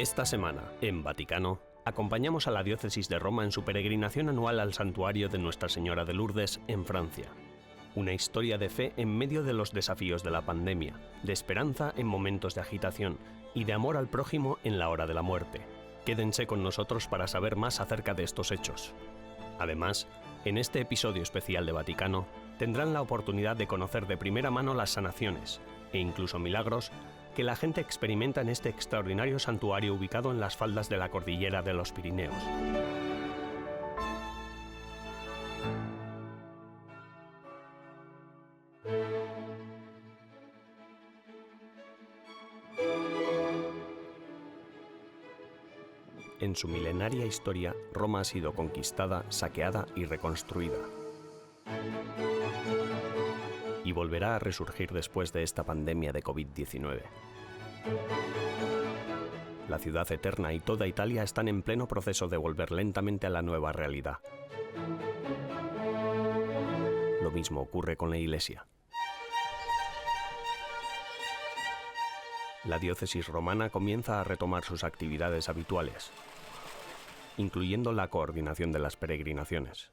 Esta semana, en Vaticano, acompañamos a la diócesis de Roma en su peregrinación anual al santuario de Nuestra Señora de Lourdes, en Francia. Una historia de fe en medio de los desafíos de la pandemia, de esperanza en momentos de agitación y de amor al prójimo en la hora de la muerte. Quédense con nosotros para saber más acerca de estos hechos. Además, en este episodio especial de Vaticano, tendrán la oportunidad de conocer de primera mano las sanaciones, e incluso milagros, que la gente experimenta en este extraordinario santuario ubicado en las faldas de la cordillera de los Pirineos. En su milenaria historia, Roma ha sido conquistada, saqueada y reconstruida. Y volverá a resurgir después de esta pandemia de COVID-19. La ciudad eterna y toda Italia están en pleno proceso de volver lentamente a la nueva realidad. Lo mismo ocurre con la Iglesia. La diócesis romana comienza a retomar sus actividades habituales, incluyendo la coordinación de las peregrinaciones.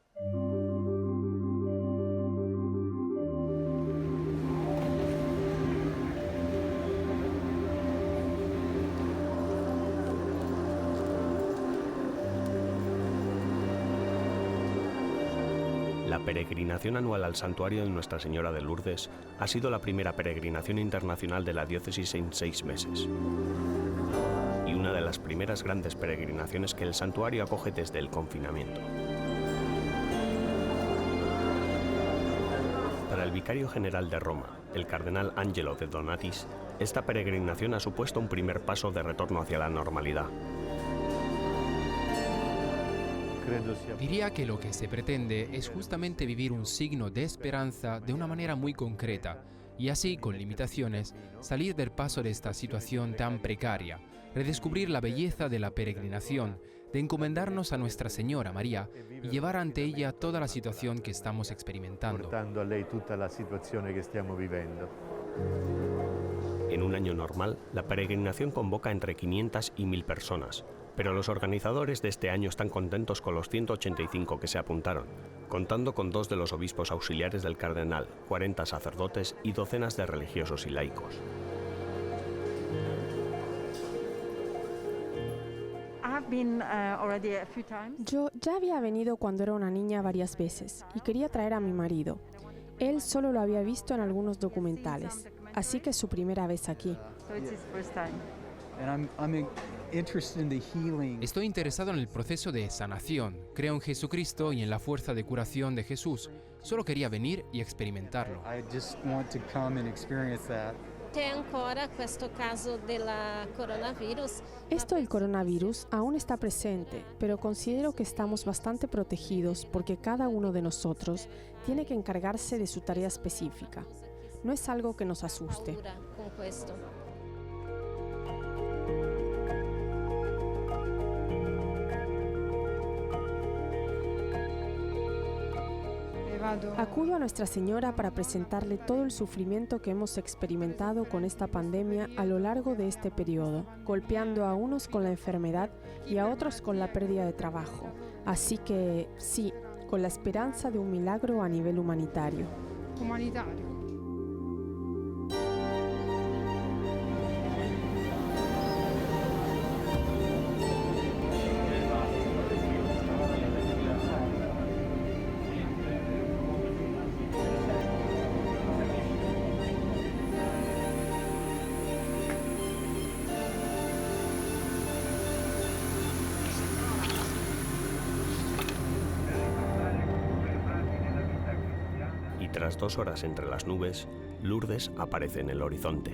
La peregrinación anual al santuario de Nuestra Señora de Lourdes ha sido la primera peregrinación internacional de la diócesis en 6 meses. Y una de las primeras grandes peregrinaciones que el santuario acoge desde el confinamiento. Para el vicario general de Roma, el cardenal Angelo de Donatis, esta peregrinación ha supuesto un primer paso de retorno hacia la normalidad. Diría que lo que se pretende es justamente vivir un signo de esperanza de una manera muy concreta y así, con limitaciones, salir del paso de esta situación tan precaria, redescubrir la belleza de la peregrinación, de encomendarnos a Nuestra Señora María y llevar ante ella toda la situación que estamos experimentando. Portando a lei tutta la situazione che stiamo vivendo. En un año normal, la peregrinación convoca entre 500 y 1000 personas, pero los organizadores de este año están contentos con los 185 que se apuntaron, contando con 2 de los obispos auxiliares del cardenal, 40 sacerdotes y docenas de religiosos y laicos. Yo ya había venido cuando era una niña varias veces y quería traer a mi marido. Él solo lo había visto en algunos documentales, así que es su primera vez aquí. Estoy interesado en el proceso de sanación. Creo en Jesucristo y en la fuerza de curación de Jesús. Solo quería venir y experimentarlo. Esto del coronavirus aún está presente, pero considero que estamos bastante protegidos porque cada uno de nosotros tiene que encargarse de su tarea específica. No es algo que nos asuste. Acudo a Nuestra Señora para presentarle todo el sufrimiento que hemos experimentado con esta pandemia a lo largo de este periodo, golpeando a unos con la enfermedad y a otros con la pérdida de trabajo. Así que, sí, con la esperanza de un milagro a nivel humanitario. Tras 2 horas entre las nubes, Lourdes aparece en el horizonte.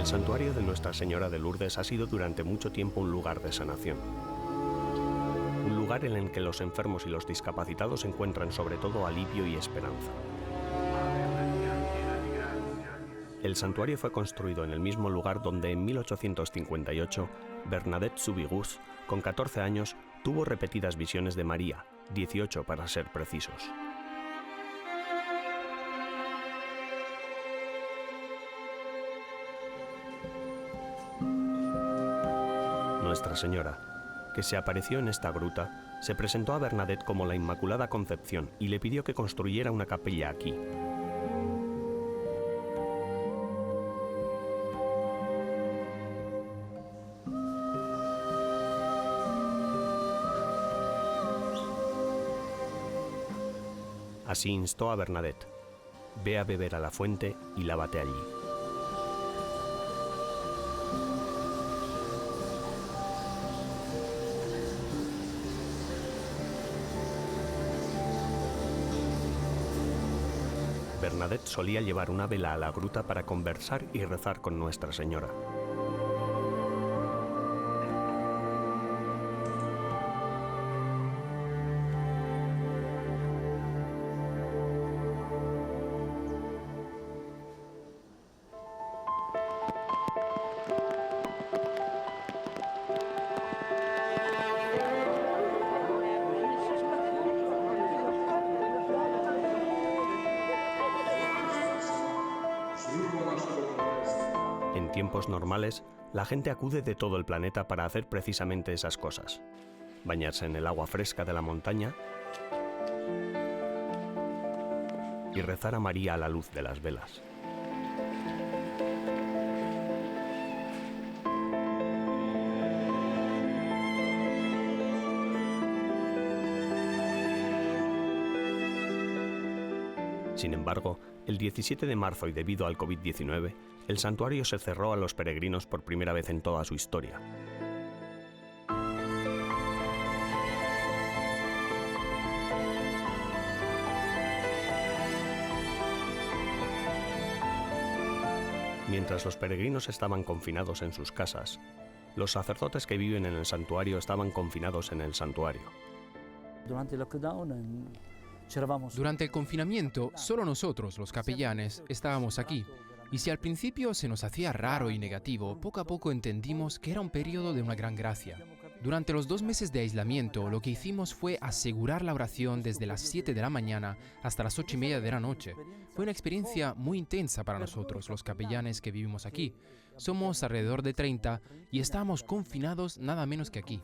El santuario de Nuestra Señora de Lourdes ha sido durante mucho tiempo un lugar de sanación. Un lugar en el que los enfermos y los discapacitados encuentran sobre todo alivio y esperanza. El santuario fue construido en el mismo lugar donde en 1858 Bernadette Soubirous, con 14 años, tuvo repetidas visiones de María, 18 para ser precisos. Nuestra Señora, que se apareció en esta gruta, se presentó a Bernadette como la Inmaculada Concepción y le pidió que construyera una capilla aquí. Así instó a Bernadette: ve a beber a la fuente y lávate allí. Bernadette solía llevar una vela a la gruta para conversar y rezar con Nuestra Señora. En tiempos normales, la gente acude de todo el planeta para hacer precisamente esas cosas: bañarse en el agua fresca de la montaña y rezar a María a la luz de las velas. Sin embargo, el 17 de marzo y debido al COVID-19, el santuario se cerró a los peregrinos por primera vez en toda su historia. Mientras los peregrinos estaban confinados en sus casas, los sacerdotes que viven en el santuario estaban confinados en el santuario. Durante el confinamiento, solo nosotros, los capellanes, estábamos aquí. Y si al principio se nos hacía raro y negativo, poco a poco entendimos que era un periodo de una gran gracia. Durante los 2 meses de aislamiento, lo que hicimos fue asegurar la oración desde las 7 de la mañana hasta las 8:30 de la noche. Fue una experiencia muy intensa para nosotros, los capellanes que vivimos aquí. Somos alrededor de 30 y estábamos confinados nada menos que aquí.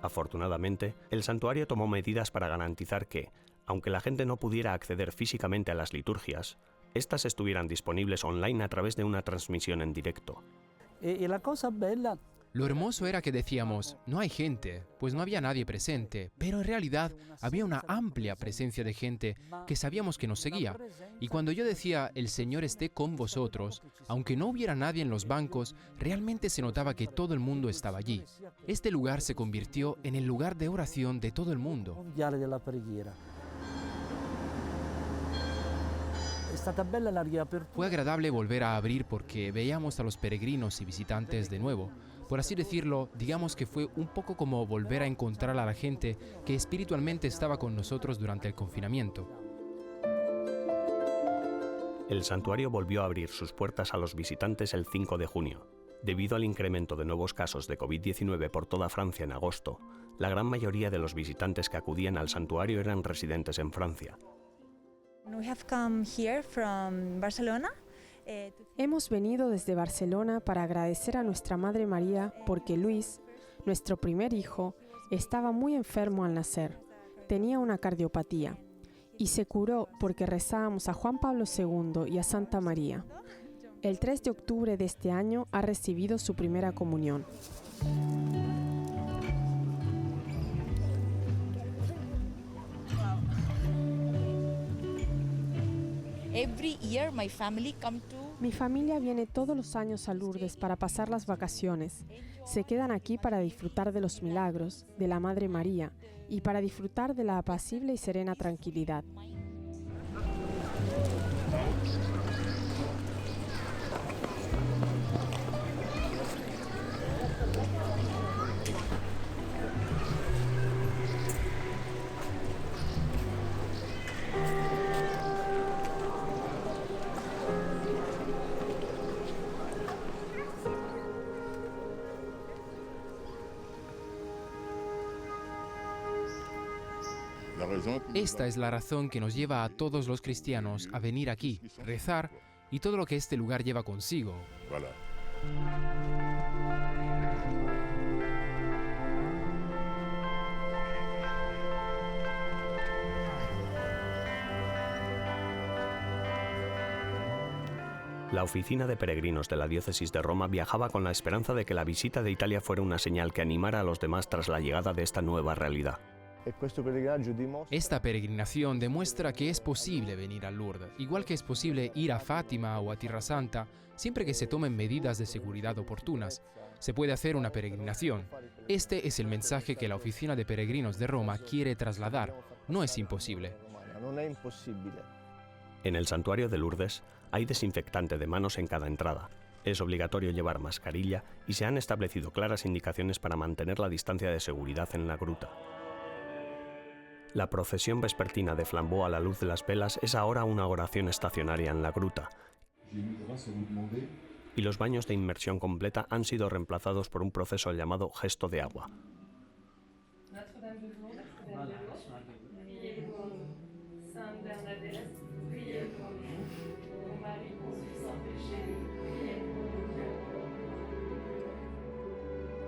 Afortunadamente, el santuario tomó medidas para garantizar que, aunque la gente no pudiera acceder físicamente a las liturgias, estas estuvieran disponibles online a través de una transmisión en directo. Lo hermoso era que decíamos, no hay gente, pues no había nadie presente, pero en realidad había una amplia presencia de gente que sabíamos que nos seguía. Y cuando yo decía, el Señor esté con vosotros, aunque no hubiera nadie en los bancos, realmente se notaba que todo el mundo estaba allí. Este lugar se convirtió en el lugar de oración de todo el mundo. Fue agradable volver a abrir porque veíamos a los peregrinos y visitantes de nuevo. Por así decirlo, digamos que fue un poco como volver a encontrar a la gente que espiritualmente estaba con nosotros durante el confinamiento. El santuario volvió a abrir sus puertas a los visitantes el 5 de junio. Debido al incremento de nuevos casos de COVID-19 por toda Francia en agosto, la gran mayoría de los visitantes que acudían al santuario eran residentes en Francia. Hemos venido desde Barcelona para agradecer a nuestra Madre María porque Luis, nuestro primer hijo, estaba muy enfermo al nacer. Tenía una cardiopatía y se curó porque rezábamos a Juan Pablo II y a Santa María. El 3 de octubre de este año ha recibido su primera comunión. Mi familia viene todos los años a Lourdes para pasar las vacaciones. Se quedan aquí para disfrutar de los milagros, de la Madre María y para disfrutar de la apacible y serena tranquilidad. Esta es la razón que nos lleva a todos los cristianos a venir aquí, rezar y todo lo que este lugar lleva consigo. La oficina de peregrinos de la diócesis de Roma viajaba con la esperanza de que la visita de Italia fuera una señal que animara a los demás tras la llegada de esta nueva realidad. Esta peregrinación demuestra que es posible venir a Lourdes, igual que es posible ir a Fátima o a Tierra Santa, siempre que se tomen medidas de seguridad oportunas. Se puede hacer una peregrinación. Este es el mensaje que la oficina de peregrinos de Roma quiere trasladar. No es imposible. En el santuario de Lourdes hay desinfectante de manos en cada entrada. Es obligatorio llevar mascarilla y se han establecido claras indicaciones para mantener la distancia de seguridad en la gruta. La procesión vespertina de flambeau a la luz de las velas es ahora una oración estacionaria en la gruta. Y los baños de inmersión completa han sido reemplazados por un proceso llamado gesto de agua.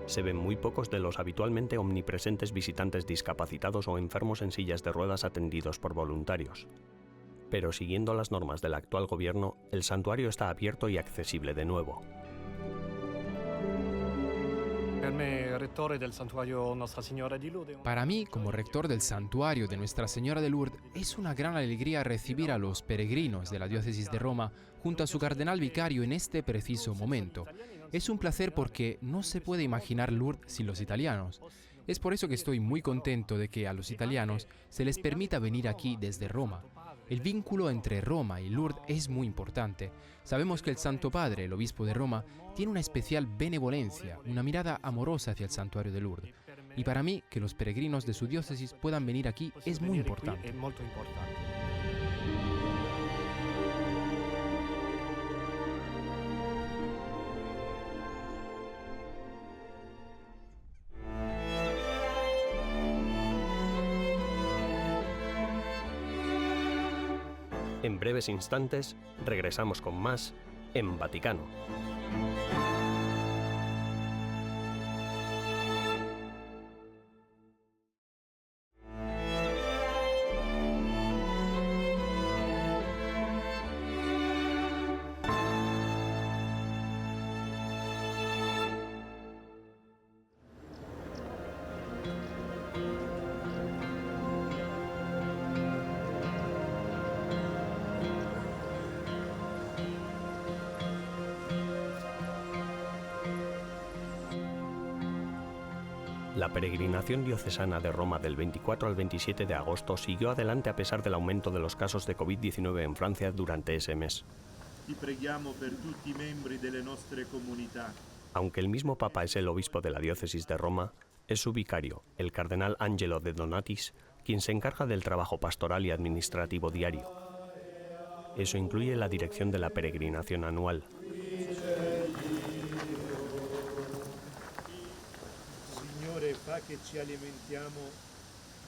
Se ven muy pocos de los habitualmente omnipresentes visitantes discapacitados o enfermos en sillas de ruedas atendidos por voluntarios. Pero siguiendo las normas del actual gobierno, el santuario está abierto y accesible de nuevo. Para mí, como rector del santuario de Nuestra Señora de Lourdes, es una gran alegría recibir a los peregrinos de la diócesis de Roma junto a su cardenal vicario en este preciso momento. Es un placer porque no se puede imaginar Lourdes sin los italianos. Es por eso que estoy muy contento de que a los italianos se les permita venir aquí desde Roma. El vínculo entre Roma y Lourdes es muy importante. Sabemos que el Santo Padre, el obispo de Roma, tiene una especial benevolencia, una mirada amorosa hacia el santuario de Lourdes. Y para mí, que los peregrinos de su diócesis puedan venir aquí es muy importante. En breves instantes, regresamos con más en Vaticano. La peregrinación diocesana de Roma del 24 al 27 de agosto siguió adelante a pesar del aumento de los casos de COVID-19 en Francia durante ese mes. Aunque el mismo Papa es el obispo de la diócesis de Roma, es su vicario, el cardenal Angelo de Donatis, quien se encarga del trabajo pastoral y administrativo diario. Eso incluye la dirección de la peregrinación anual.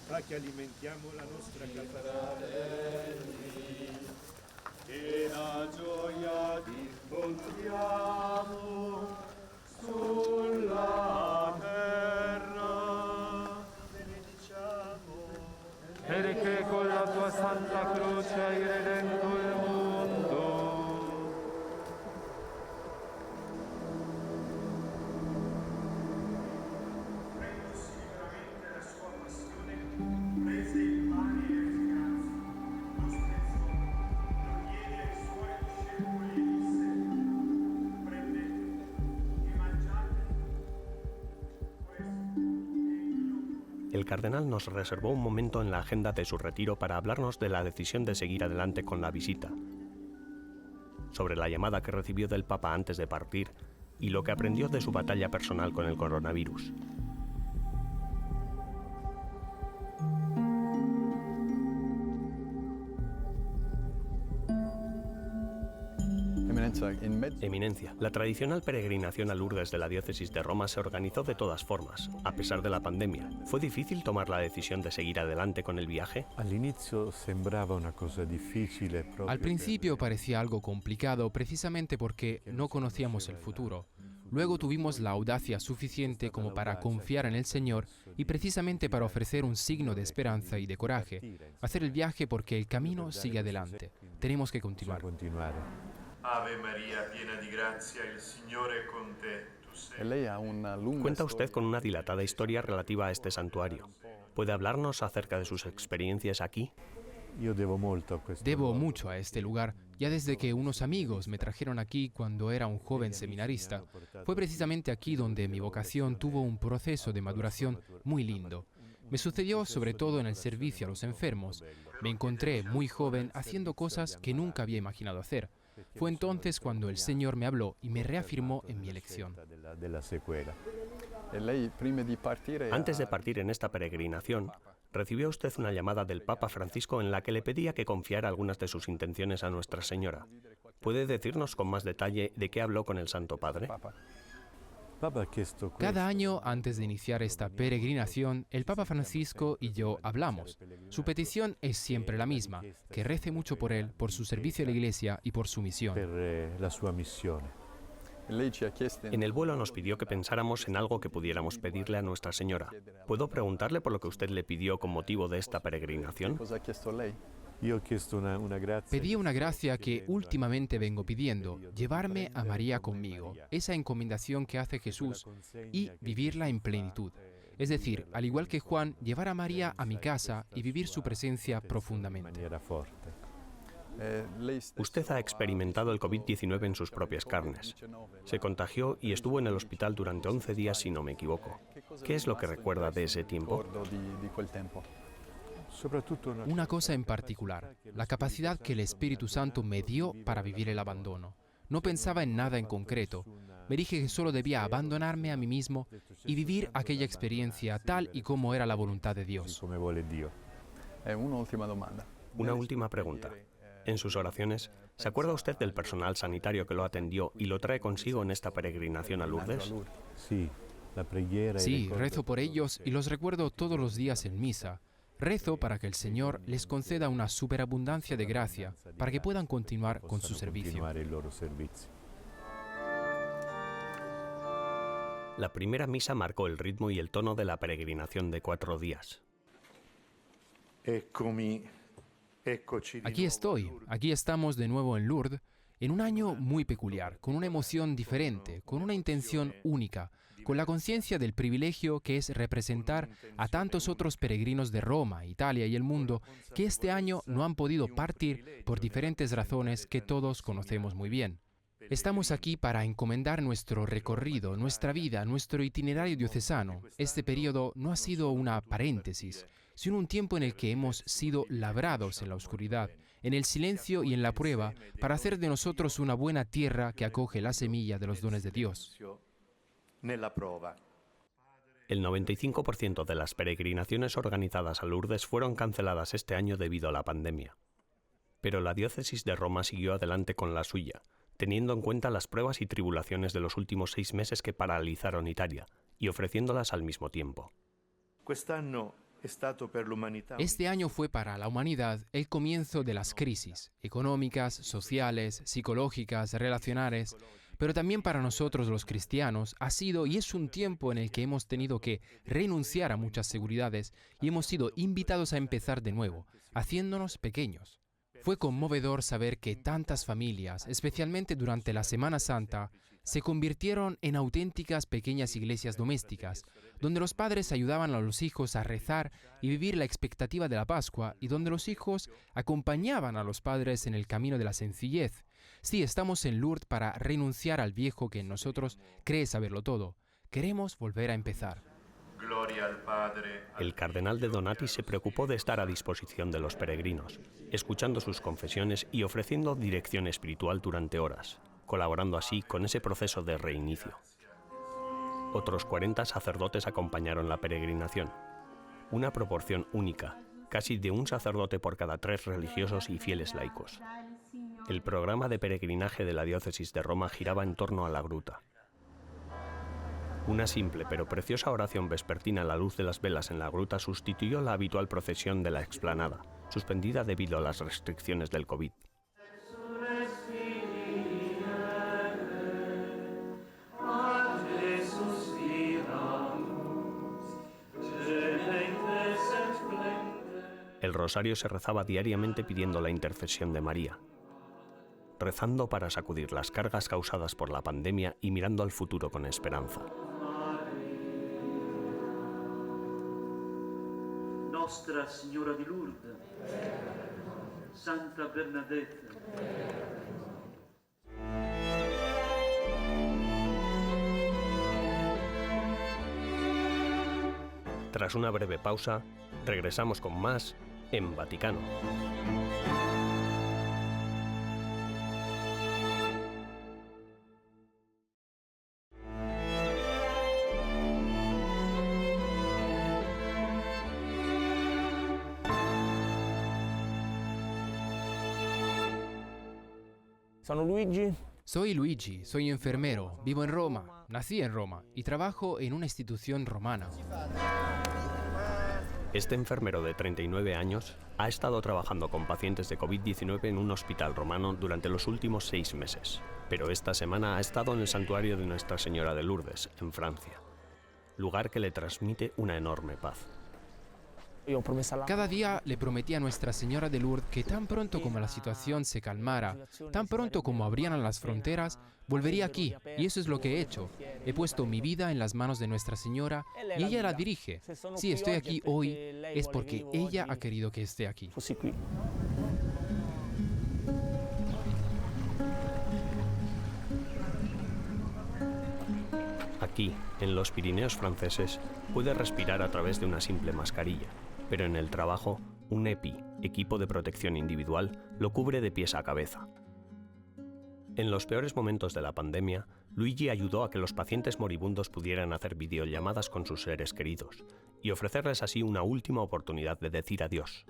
Fa che alimentiamo la nostra carità. Che la gioia diffondiamo sulla terra. Benediciamo. Perché con la tua santa croce hai redento il mondo. El cardenal nos reservó un momento en la agenda de su retiro para hablarnos de la decisión de seguir adelante con la visita, sobre la llamada que recibió del Papa antes de partir y lo que aprendió de su batalla personal con el coronavirus. Eminencia, la tradicional peregrinación a Lourdes de la diócesis de Roma se organizó de todas formas, a pesar de la pandemia. ¿Fue difícil tomar la decisión de seguir adelante con el viaje? Al principio parecía algo complicado precisamente porque no conocíamos el futuro. Luego tuvimos la audacia suficiente como para confiar en el Señor y precisamente para ofrecer un signo de esperanza y de coraje. Hacer el viaje porque el camino sigue adelante. Tenemos que continuar. Ave María, piena di grazia, il Signore è con te. Cuenta usted con una dilatada historia relativa a este santuario. ¿Puede hablarnos acerca de sus experiencias aquí? Debo mucho a este lugar, ya desde que unos amigos me trajeron aquí cuando era un joven seminarista. Fue precisamente aquí donde mi vocación tuvo un proceso de maduración muy lindo. Me sucedió sobre todo en el servicio a los enfermos. Me encontré muy joven haciendo cosas que nunca había imaginado hacer. Fue entonces cuando el Señor me habló y me reafirmó en mi elección. Antes de partir en esta peregrinación, recibió usted una llamada del Papa Francisco en la que le pedía que confiara algunas de sus intenciones a Nuestra Señora. ¿Puede decirnos con más detalle de qué habló con el Santo Padre? Cada año, antes de iniciar esta peregrinación, el Papa Francisco y yo hablamos. Su petición es siempre la misma, que rece mucho por él, por su servicio a la Iglesia y por su misión. En el vuelo nos pidió que pensáramos en algo que pudiéramos pedirle a Nuestra Señora. ¿Puedo preguntarle por lo que usted le pidió con motivo de esta peregrinación? Pedí una gracia que últimamente vengo pidiendo, llevarme a María conmigo, esa encomendación que hace Jesús, y vivirla en plenitud. Es decir, al igual que Juan, llevar a María a mi casa y vivir su presencia profundamente. Usted ha experimentado el COVID-19 en sus propias carnes. Se contagió y estuvo en el hospital durante 11 días, si no me equivoco. ¿Qué es lo que recuerda de ese tiempo? Una cosa en particular, la capacidad que el Espíritu Santo me dio para vivir el abandono. No pensaba en nada en concreto. Me dije que solo debía abandonarme a mí mismo y vivir aquella experiencia tal y como era la voluntad de Dios. Una última pregunta. En sus oraciones, ¿se acuerda usted del personal sanitario que lo atendió y lo trae consigo en esta peregrinación a Lourdes? Sí, rezo por ellos y los recuerdo todos los días en misa. Rezo para que el Señor les conceda una superabundancia de gracia para que puedan continuar con su servicio. La primera misa marcó el ritmo y el tono de la peregrinación de 4 días. Aquí estoy, aquí estamos de nuevo en Lourdes, en un año muy peculiar, con una emoción diferente, con una intención única, con la conciencia del privilegio que es representar a tantos otros peregrinos de Roma, Italia y el mundo que este año no han podido partir por diferentes razones que todos conocemos muy bien. Estamos aquí para encomendar nuestro recorrido, nuestra vida, nuestro itinerario diocesano. Este periodo no ha sido una paréntesis, sino un tiempo en el que hemos sido labrados en la oscuridad, en el silencio y en la prueba, para hacer de nosotros una buena tierra que acoge la semilla de los dones de Dios. El 95% de las peregrinaciones organizadas a Lourdes fueron canceladas este año debido a la pandemia. Pero la diócesis de Roma siguió adelante con la suya, teniendo en cuenta las pruebas y tribulaciones de los últimos 6 meses que paralizaron Italia, y ofreciéndolas al mismo tiempo. Este año fue para la humanidad el comienzo de las crisis económicas, sociales, psicológicas, relacionales, pero también para nosotros los cristianos ha sido y es un tiempo en el que hemos tenido que renunciar a muchas seguridades y hemos sido invitados a empezar de nuevo, haciéndonos pequeños. Fue conmovedor saber que tantas familias, especialmente durante la Semana Santa, se convirtieron en auténticas pequeñas iglesias domésticas, donde los padres ayudaban a los hijos a rezar y vivir la expectativa de la Pascua y donde los hijos acompañaban a los padres en el camino de la sencillez. Sí, estamos en Lourdes para renunciar al viejo que en nosotros cree saberlo todo. Queremos volver a empezar. El cardenal de Donati se preocupó de estar a disposición de los peregrinos, escuchando sus confesiones y ofreciendo dirección espiritual durante horas, colaborando así con ese proceso de reinicio. Otros 40 sacerdotes acompañaron la peregrinación, una proporción única, casi de un sacerdote por cada 3 religiosos y fieles laicos. El programa de peregrinaje de la diócesis de Roma giraba en torno a la gruta. Una simple pero preciosa oración vespertina a la luz de las velas en la gruta sustituyó la habitual procesión de la explanada, suspendida debido a las restricciones del COVID. El rosario se rezaba diariamente pidiendo la intercesión de María, rezando para sacudir las cargas causadas por la pandemia y mirando al futuro con esperanza. Nostra Signora di Lourdes, Santa Bernadette. Tras una breve pausa, regresamos con más en Vaticano. Soy Luigi, soy enfermero, vivo en Roma, nací en Roma y trabajo en una institución romana. Este enfermero de 39 años ha estado trabajando con pacientes de COVID-19 en un hospital romano durante los últimos 6 meses, pero esta semana ha estado en el santuario de Nuestra Señora de Lourdes, en Francia, lugar que le transmite una enorme paz. Cada día le prometí a Nuestra Señora de Lourdes que tan pronto como la situación se calmara, tan pronto como abrieran las fronteras, volvería aquí, y eso es lo que he hecho. He puesto mi vida en las manos de Nuestra Señora y ella la dirige. Si estoy aquí hoy, es porque ella ha querido que esté aquí. Aquí, en los Pirineos franceses, puede respirar a través de una simple mascarilla, pero en el trabajo, un EPI, equipo de protección individual, lo cubre de pies a cabeza. En los peores momentos de la pandemia, Luigi ayudó a que los pacientes moribundos pudieran hacer videollamadas con sus seres queridos y ofrecerles así una última oportunidad de decir adiós.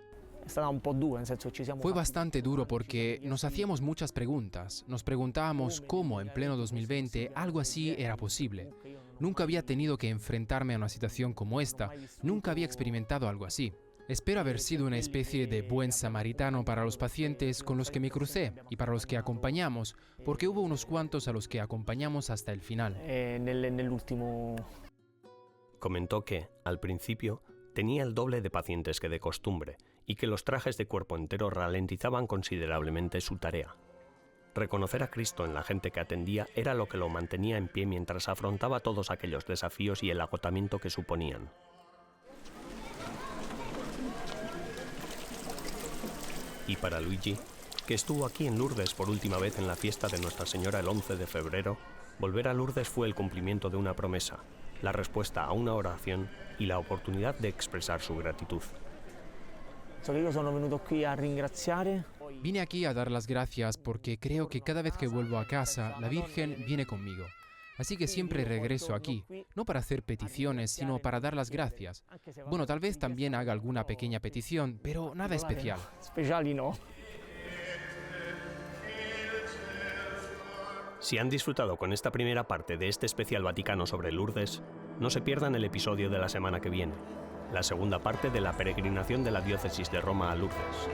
Fue bastante duro porque nos hacíamos muchas preguntas. Nos preguntábamos cómo en pleno 2020 algo así era posible. Nunca había tenido que enfrentarme a una situación como esta. Nunca había experimentado algo así. Espero haber sido una especie de buen samaritano para los pacientes con los que me crucé y para los que acompañamos, porque hubo unos cuantos a los que acompañamos hasta el final. Comentó que, al principio, tenía el doble de pacientes que de costumbre y que los trajes de cuerpo entero ralentizaban considerablemente su tarea. Reconocer a Cristo en la gente que atendía era lo que lo mantenía en pie mientras afrontaba todos aquellos desafíos y el agotamiento que suponían. Y para Luigi, que estuvo aquí en Lourdes por última vez en la fiesta de Nuestra Señora el 11 de febrero, volver a Lourdes fue el cumplimiento de una promesa, la respuesta a una oración y la oportunidad de expresar su gratitud. Vine aquí a dar las gracias porque creo que cada vez que vuelvo a casa, la Virgen viene conmigo. Así que siempre regreso aquí, no para hacer peticiones, sino para dar las gracias. Bueno, tal vez también haga alguna pequeña petición, pero nada especial. Si han disfrutado con esta primera parte de este especial Vaticano sobre Lourdes, no se pierdan el episodio de la semana que viene, la segunda parte de la peregrinación de la diócesis de Roma a Lourdes.